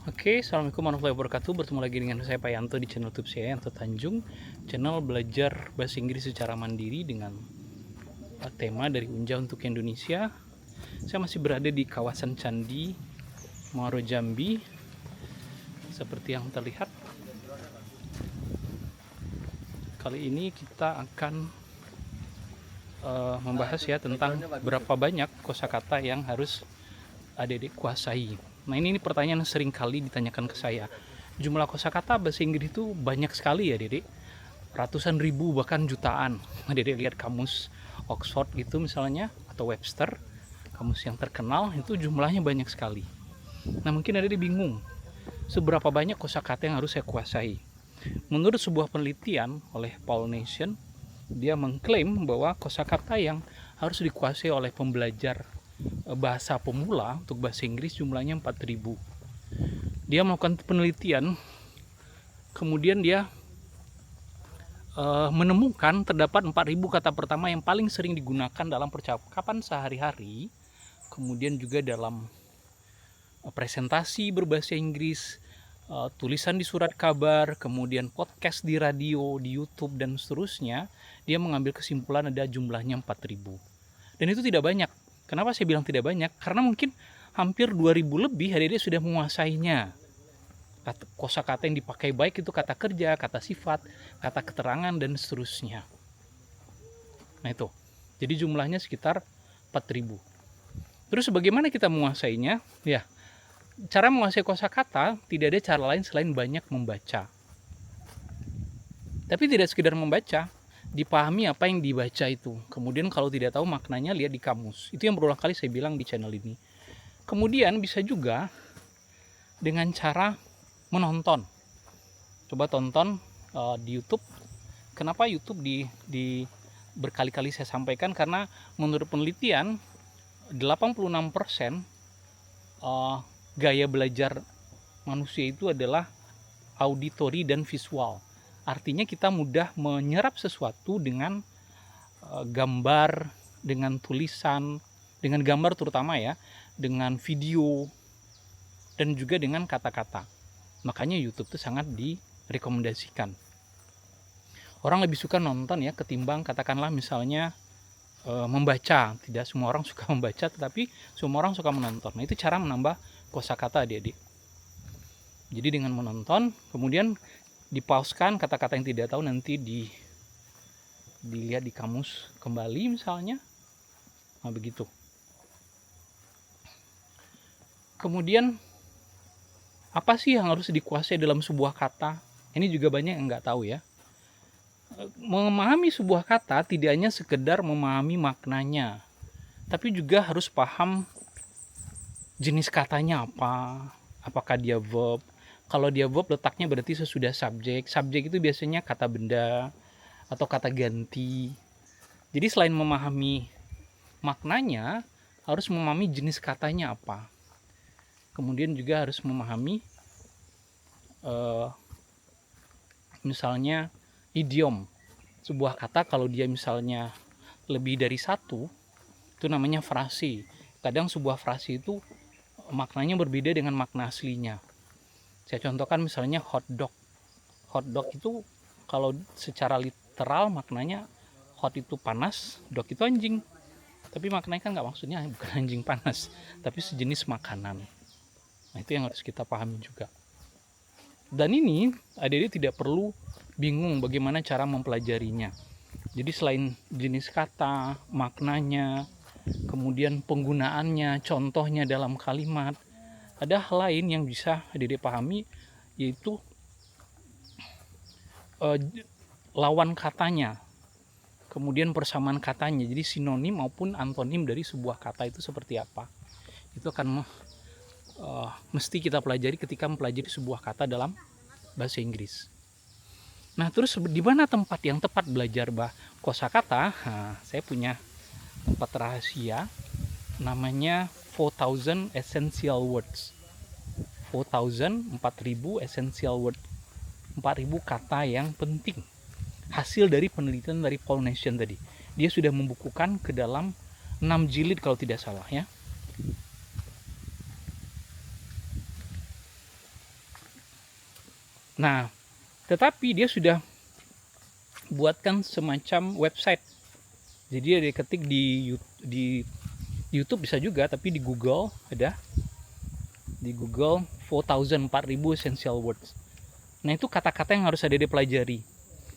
Oke, Assalamualaikum warahmatullahi wabarakatuh. Bertemu lagi dengan saya Pak Yanto di channel YouTube saya, Yanto Tanjung. Channel belajar bahasa Inggris secara mandiri dengan tema dari Unja untuk Indonesia. Saya masih berada di kawasan Candi Muaro Jambi. Seperti yang terlihat, kali ini kita akan membahas ya tentang berapa banyak kosakata yang harus adik-adik kuasai. Nah, ini pertanyaan yang sering kali ditanyakan ke saya. Jumlah kosakata bahasa Inggris itu banyak sekali ya, Dede. Ratusan ribu bahkan jutaan. Dede lihat kamus Oxford gitu misalnya atau Webster, kamus yang terkenal itu jumlahnya banyak sekali. Nah, mungkin Dede bingung seberapa banyak kosakata yang harus saya kuasai. Menurut sebuah penelitian oleh Paul Nation, dia mengklaim bahwa kosakata yang harus dikuasai oleh pembelajar bahasa pemula untuk bahasa Inggris jumlahnya 4.000. Dia melakukan penelitian, kemudian dia menemukan terdapat 4.000 kata pertama yang paling sering digunakan dalam percakapan sehari-hari, kemudian juga dalam presentasi berbahasa Inggris, tulisan di surat kabar, kemudian podcast di radio, di YouTube, dan seterusnya. Dia mengambil kesimpulan ada jumlahnya 4.000. Dan itu tidak banyak. Kenapa saya bilang tidak banyak? Karena mungkin hampir 2.000 lebih adik-adik sudah menguasainya. Kosakata yang dipakai baik itu kata kerja, kata sifat, kata keterangan, dan seterusnya. Nah itu. Jadi jumlahnya sekitar 4.000. Terus bagaimana kita menguasainya? Ya, cara menguasai kosakata tidak ada cara lain selain banyak membaca. Tapi tidak sekedar membaca, dipahami apa yang dibaca itu. Kemudian kalau tidak tahu maknanya, lihat di kamus. Itu yang berulang kali saya bilang di channel ini. Kemudian bisa juga dengan cara menonton. Coba tonton di YouTube. Kenapa YouTube di berkali-kali saya sampaikan? Karena menurut penelitian 86% gaya belajar manusia itu adalah auditory dan visual. Artinya kita mudah menyerap sesuatu dengan gambar, dengan tulisan, dengan gambar terutama ya, dengan video, dan juga dengan kata-kata. Makanya YouTube itu sangat direkomendasikan. Orang lebih suka nonton ya ketimbang katakanlah misalnya membaca. Tidak semua orang suka membaca, tetapi semua orang suka menonton. Nah, itu cara menambah kosakata adik-adik. Jadi dengan menonton, kemudian dipauskan kata-kata yang tidak tahu, nanti dilihat di kamus kembali misalnya. Nah, begitu. Kemudian apa sih yang harus dikuasai dalam sebuah kata? Ini juga banyak yang nggak tahu ya. Memahami sebuah kata tidak hanya sekedar memahami maknanya, tapi juga harus paham jenis katanya apa, apakah dia verb. Kalau dia verb letaknya berarti sesudah subjek. Subjek itu biasanya kata benda atau kata ganti. Jadi selain memahami maknanya, harus memahami jenis katanya apa. Kemudian juga harus memahami misalnya idiom. Sebuah kata kalau dia misalnya lebih dari satu, itu namanya frase. Kadang sebuah frase itu maknanya berbeda dengan makna aslinya. Saya contohkan misalnya hot dog. Hot dog itu kalau secara literal maknanya hot itu panas, dog itu anjing. Tapi maknanya kan nggak, maksudnya bukan anjing panas, tapi sejenis makanan. Nah, itu yang harus kita pahami juga. Dan ini adik-adik tidak perlu bingung bagaimana cara mempelajarinya. Jadi selain jenis kata, maknanya, kemudian penggunaannya, contohnya dalam kalimat, ada hal lain yang bisa adik-adik pahami, yaitu lawan katanya, kemudian persamaan katanya. Jadi sinonim maupun antonim dari sebuah kata itu seperti apa. Itu akan mesti kita pelajari ketika mempelajari sebuah kata dalam bahasa Inggris. Nah, terus di mana tempat yang tepat belajar kosakata? Nah, saya punya tempat rahasia, namanya 4,000 essential words. 4,000 essential words, 4.000 kata yang penting. Hasil dari penelitian dari Paul Nation tadi. Dia sudah membukukan ke dalam 6 jilid kalau tidak salah ya. Nah, tetapi dia sudah buatkan semacam website. Jadi dia ketik di YouTube bisa juga, tapi di Google ada. Di Google 4.000 essential words. Nah, itu kata-kata yang harus ada dipelajari.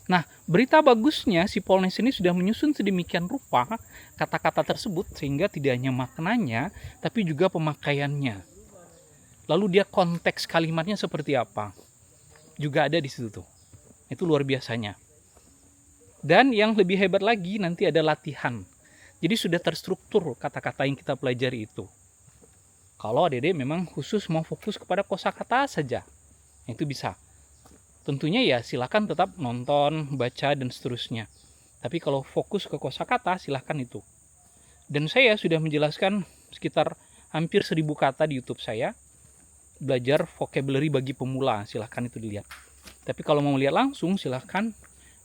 Nah, berita bagusnya si Polnes ini sudah menyusun sedemikian rupa kata-kata tersebut sehingga tidak hanya maknanya, tapi juga pemakaiannya. Lalu dia konteks kalimatnya seperti apa, juga ada di situ tuh. Itu luar biasanya. Dan yang lebih hebat lagi nanti ada latihan. Jadi sudah terstruktur kata-kata yang kita pelajari itu. Kalau adik-adik memang khusus mau fokus kepada kosakata saja, itu bisa. Tentunya ya silakan tetap nonton, baca, dan seterusnya. Tapi kalau fokus ke kosakata, silahkan itu. Dan saya sudah menjelaskan sekitar hampir 1000 kata di YouTube saya. Belajar vocabulary bagi pemula, silahkan itu dilihat. Tapi kalau mau lihat langsung, silahkan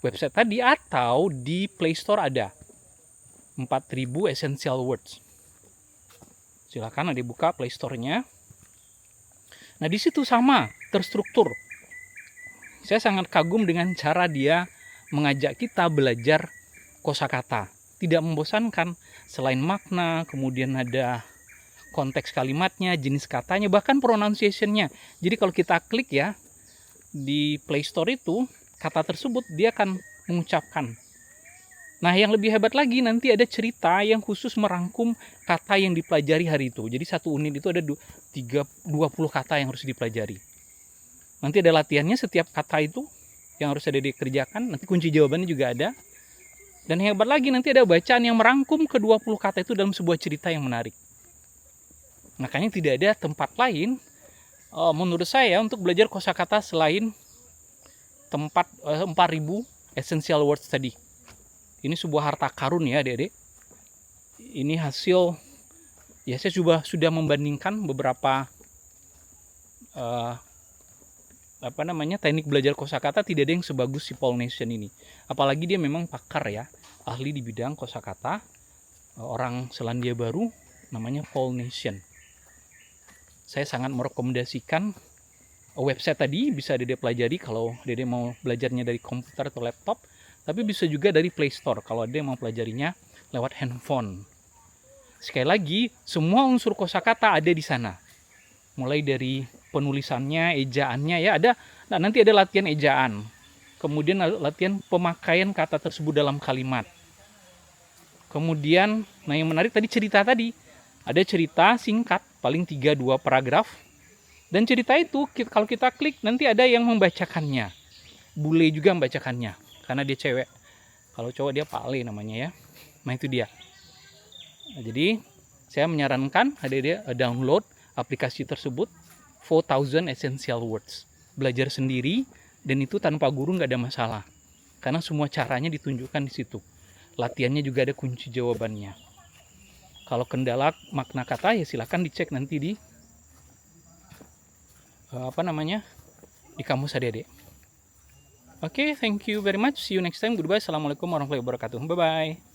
website tadi atau di Play Store ada 4.000 essential words. Silahkan ada buka Play Store-nya. Nah, di situ sama, terstruktur. Saya sangat kagum dengan cara dia mengajak kita belajar kosakata. Tidak membosankan, selain makna, kemudian ada konteks kalimatnya, jenis katanya, bahkan pronunciation-nya. Jadi kalau kita klik ya, di Play Store itu, kata tersebut dia akan mengucapkan. Nah, yang lebih hebat lagi nanti ada cerita yang khusus merangkum kata yang dipelajari hari itu. Jadi satu unit itu ada 20 kata yang harus dipelajari. Nanti ada latihannya setiap kata itu yang harus ada dikerjakan. Nanti kunci jawabannya juga ada. Dan yang hebat lagi nanti ada bacaan yang merangkum ke-20 kata itu dalam sebuah cerita yang menarik. Makanya tidak ada tempat lain menurut saya untuk belajar kosakata selain tempat 4.000 essential words tadi. Ini sebuah harta karun ya adik-adik. Ini hasil, ya saya sudah membandingkan beberapa teknik belajar kosakata, tidak ada yang sebagus si Paul Nation ini. Apalagi dia memang pakar ya, ahli di bidang kosakata, orang Selandia Baru, namanya Paul Nation. Saya sangat merekomendasikan website tadi, bisa Dede pelajari kalau Dede mau belajarnya dari komputer atau laptop, tapi bisa juga dari Play Store kalau Dede mau pelajarinya lewat handphone. Sekali lagi, semua unsur kosakata ada di sana. Mulai dari penulisannya, ejaannya ya ada. Nah, nanti ada latihan ejaan. Kemudian latihan pemakaian kata tersebut dalam kalimat. Kemudian, nah yang menarik tadi cerita tadi. Ada cerita singkat, paling 3-2 paragraf. Dan cerita itu kalau kita klik nanti ada yang membacakannya. Bule juga membacakannya karena dia cewek. Kalau cowok dia Pale namanya ya. Nah itu dia. Nah, jadi saya menyarankan ada download aplikasi tersebut 4.000 essential words. Belajar sendiri dan itu tanpa guru nggak ada masalah. Karena semua caranya ditunjukkan di situ. Latihannya juga ada kunci jawabannya. Kalau kendala makna kata ya silahkan dicek nanti di di kamus adik-adik. Oke, thank you very much. See you next time. Goodbye. Assalamualaikum warahmatullahi wabarakatuh. Bye-bye.